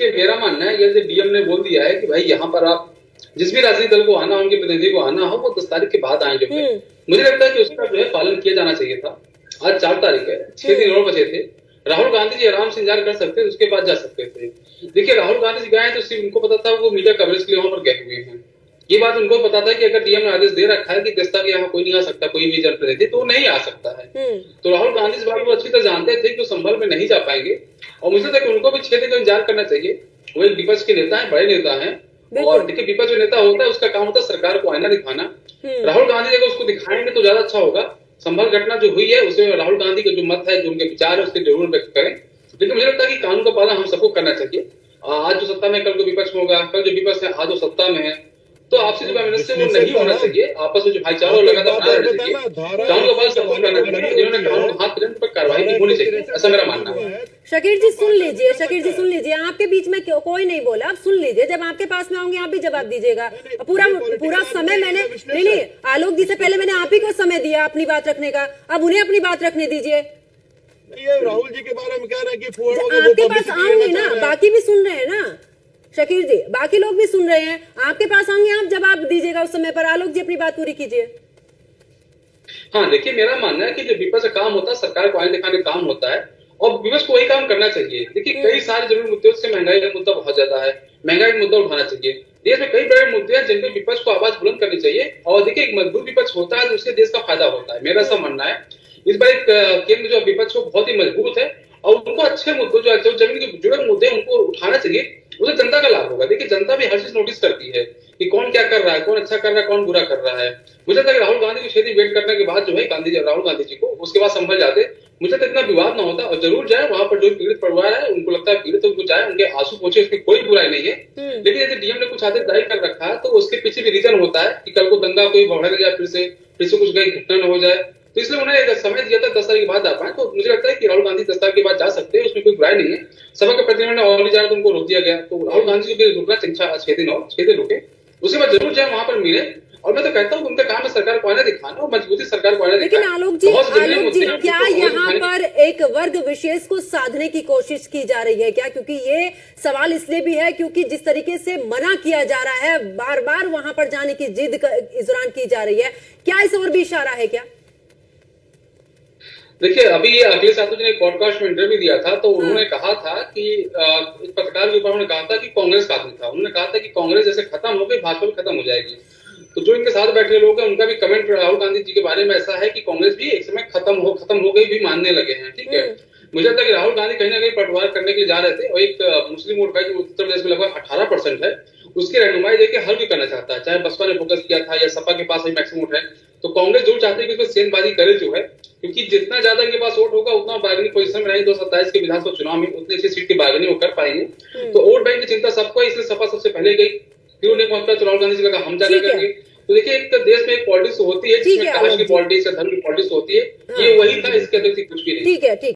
मेरा मानना है ये जो डीएम ने बोल दिया है कि भाई यहाँ पर आप जिस भी राजनीतिक दल को आना हो, उनके प्रतिनिधि को आना हो, वो 10 तारीख के बाद आए जो है। मुझे लगता है कि उसका जो है पालन किया जाना चाहिए था। आज 4 तारीख है, 6 दिन और बचे थे। राहुल गांधी जी आराम से इंतजार कर सकते थे, उसके बाद जा सकते थे। देखिए राहुल गांधी जी गए तो सिर्फ उनको पता था वो मीडिया कवरेज के लिए वहां पर गए हुए हैं। ये बात उनको पता था कि अगर डीएम ने आदेश दे रखा है कि 10 तक यहाँ कोई नहीं आ सकता, कोई भी जनप्रतिनिधि, तो वो नहीं आ सकता है। तो राहुल गांधी इस बात को अच्छी तरह जानते थे कि वो संभल में नहीं जा पाएंगे और मुझे लगता है कि उनको भी 6 दिन का इंतजार करना चाहिए। वो एक विपक्ष के नेता है, बड़े नेता है और देखिए विपक्ष जो नेता होता है उसका काम होता है सरकार को आईना दिखाना। राहुल गांधी अगर उसको दिखाएंगे तो ज्यादा अच्छा होगा। संभल घटना जो हुई है उसमें राहुल गांधी का जो मत है, जो उनके विचार है, उसके जरूर व्यक्त करें। लेकिन मुझे लगता है कि कानून का पालन हम सबको करना चाहिए। आज जो सत्ता में, कल को विपक्ष में होगा, कल जो विपक्ष है आज जो सत्ता में है, तो आपसे जो वैमनस्य वो नहीं होना चाहिए। आपस में जो भाईचारा और लगातार बना रहना चाहिए। कानून का पालन सबको करना चाहिए। जिन्होंने कानून हाथ पकड़े उन पर कार्रवाई नहीं होनी चाहिए, ऐसा मेरा मानना है। शकीर जी सुन लीजिए, शकीर जी सुन लीजिए, आपके बीच में कोई नहीं बोला, आप सुन लीजिए। जब आपके पास में होंगे आप भी जवाब दीजिएगा। पूरा समय मैंने नहीं, आलोक जी से पहले मैंने आप ही को समय दिया अपनी बात रखने का, अब उन्हें अपनी बात रखने दीजिए। ये राहुल जी के बारे में कह रहे हैं कि आपके पास आऊंगी ना, बाकी भी सुन रहे हैं ना शकीर जी, बाकी लोग भी सुन रहे हैं। आपके पास आऊंगी, आप जवाब दीजिएगा उस समय पर। आलोक जी अपनी बात पूरी कीजिए। हाँ देखिए मेरा मानना है कि जो विपक्ष का काम होता है सरकार को आईना दिखाने का काम होता है और विपक्ष को वही काम करना चाहिए। देखिए कई सारे जरूरी मुद्दे से महंगाई का मुद्दा बहुत ज्यादा है, महंगाई का मुद्दा उठाना चाहिए। देश में कई बड़े मुद्दे हैं जिन पर विपक्ष को आवाज बुलंद करनी चाहिए और देखिए एक मजबूत विपक्ष होता है तो उससे देश का फायदा होता है, मेरा ऐसा मानना है। इस बार केंद्र जो विपक्ष को बहुत ही मजबूत है और उनको अच्छे मुद्दों जो जमीन के जुड़े मुद्दे उनको उठाना चाहिए, उसे जनता का लाभ होगा। देखिए जनता भी हर चीज नोटिस करती है कि कौन क्या कर रहा है, कौन अच्छा कर रहा है, कौन बुरा कर रहा है। मुझे लगता है राहुल गांधी को 6 दिन वेट करने के बाद जो है राहुल गांधी जी को उसके बाद संभल जाते, मुझे तो इतना विवाद ना होता और जरूर जाए वहां पर जो पीड़ित परिवार है उनको लगता है पीड़ित उनको जाए, उनके आंसू पहुंचे, उसमें कोई बुराई नहीं है। लेकिन यदि डीएम ने कुछ आदेश जारी कर रखा है तो उसके पीछे भी रीजन होता है कि कल को दंगा कोई बढ़ने लग जाए, फिर से कुछ गई घटना न हो जाए, तो इसलिए उन्हें समय दिया था 10 तारीख के बाद आ पाए। तो मुझे लगता है कि राहुल गांधी 10 तारीख के बाद जा सकते हैं, उसमें कोई बुराई नहीं है। सभा के प्रतिनिधियों ने ऑलरेडी जाकर उनको रोक दिया गया, तो राहुल गांधी को भी रुकना चाहिए 6 दिन और 6 दिन रुके, उसके बाद जरूर जाए वहां पर मिले। और मैं तो कहता हूँ उनका काम है सरकार को आईना दिखाना और मजबूती सरकार को आईना दिखाना। लेकिन आलोक जी क्या यहाँ पर एक वर्ग विशेष को साधने की कोशिश की जा रही है क्या? क्योंकि ये सवाल इसलिए भी है क्योंकि जिस तरीके से मना किया जा रहा है, बार बार वहां पर जाने की जिद इस दौरान की जा रही है, क्या इस ओर भी इशारा है क्या? देखिए अभी ये अखिलेश यादव जी ने पॉडकास्ट में इंटरव्यू दिया था तो उन्होंने कहा था कि पत्रकार के ऊपर उन्होंने कहा था कि कांग्रेस का आदमी था, उन्होंने कहा था कि कांग्रेस जैसे खत्म हो गई भाजपा भी खत्म हो जाएगी। तो जो इनके साथ बैठे लोग हैं उनका भी कमेंट राहुल गांधी जी के बारे में ऐसा है कि कांग्रेस भी एक समय खत्म हो गई भी मानने लगे हैं। ठीक है, मुझे लगता है कि राहुल गांधी कहीं ना कहीं पटवार करने के लिए जा रहे थे और एक मुस्लिम वोट बैंक जो उत्तर प्रदेश में लगभग 18% है उसकी रहनुमाई देकर हल भी करना चाहता है। चाहे बसपा ने फोकस किया था या सपा के पास ही मैक्सिमम वोट है, तो कांग्रेस जरूर चाहती है कि इसमें सेंधबाजी करे जो है, क्योंकि जितना ज्यादा इनके पास वोट होगा उतना बार्गेनिंग पोजीशन में रहेंगे। 227 के विधानसभा चुनाव में उतनी अच्छी सीट की बार्गेनिंग वो कर पाएंगे। तो वोट बैंक की चिंता सबको है, इसलिए सपा सबसे पहले गई, फिर उन्हें पहुंचता तो राहुल गांधी जी लगा हम ज्यादा करेंगे। तो देखिए एक देश में एक पॉलिटिक्स होती है जिसमें कास्ट की पॉलिटिक्स या धर्म की पॉलिटिक्स होती है, ये वही था, इसके अंदर कुछ भी नहीं। ठीक है, ठीक।